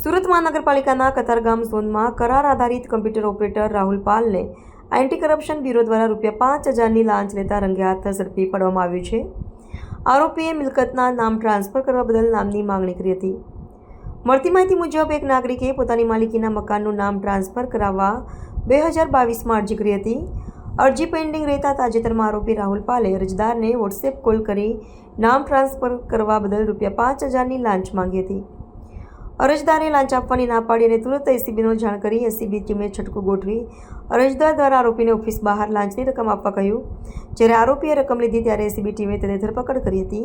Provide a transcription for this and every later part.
સુરત મહાનગરપાલિકાના કતારગામ ઝોનમાં કરાર આધારિત કમ્પ્યુટર ઓપરેટર રાહુલ પાલને એન્ટી કરપ્શન બ્યુરો દ્વારા ₹5,000ની લાંચ લેતા રંગે હાથ ઝડપી પાડવામાં આવ્યું છે। આરોપીએ મિલકતના નામ ટ્રાન્સફર કરવા બદલ નામની માંગણી કરી હતી। મળતી માહિતી મુજબ એક નાગરિકે પોતાની માલિકીના મકાનનું નામ ટ્રાન્સફર કરાવવા 2022માં અરજી કરી હતી। અરજી પેન્ડિંગ રહેતા તાજેતરમાં આરોપી રાહુલ પાલે અરજદારને વોટ્સએપ કોલ કરી નામ ટ્રાન્સફર કરવા બદલ ₹5,000ની લાંચ માંગી હતી। અરજદારે લાંચ આપવાની ના પાડી અને તુરંત એસીબીનો જાણ કરી એસીબી ટીમે છટકું ગોઠવી અરજદાર દ્વારા આરોપીને ઓફિસ બહાર લાંચની રકમ આપવા કહ્યું। જ્યારે આરોપીએ રકમ લીધી ત્યારે એસીબી ટીમે તેની ધરપકડ કરી હતી।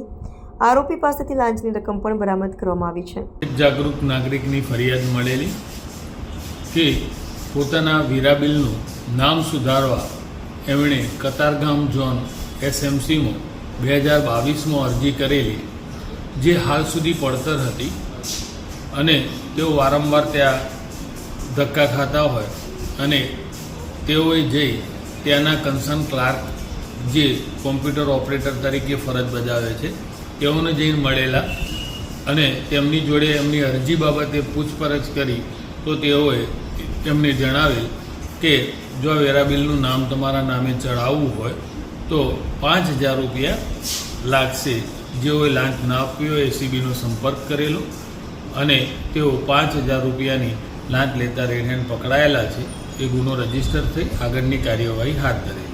આરોપી પાસેથી લાંચની રકમ પણ બરામદ કરવામાં આવી છે। એક જાગૃત નાગરિકની ફરિયાદ મળેલી કે પોતાના વીરા બિલનું નામ સુધારવા એમણે કતારગામ ઝોન એસએમસીમાં 2022માં અરજી કરેલી, જે હાલ સુધી પડતર હતી અને તેઓ વારંવાર ત્યાં ધક્કા ખાતા હોય અને તેઓએ જઈ ત્યાંના કન્સર્ન ક્લાર્ક જે કોમ્પ્યુટર ઓપરેટર તરીકે ફરજ બજાવે છે તેઓને જઈને મળેલા અને તેમની જોડે એમની અરજી બાબતે પૂછપરછ કરી તો તેઓએ તેમને જણાવેલ કે જો આ વેરા બિલનું નામ તમારા નામે ચડાવવું હોય તો ₹5,000 લાગશે। જેઓએ લાંચ ના આપ્યો એસીબીનો સંપર્ક કરેલો અને તેઓ ₹5,000ની લાંચ લેતા રેડ હેન્ડ પકડાયેલા છે। એ ગુનો રજીસ્ટર થઈ આગળની કાર્યવાહી હાથ ધરેલી।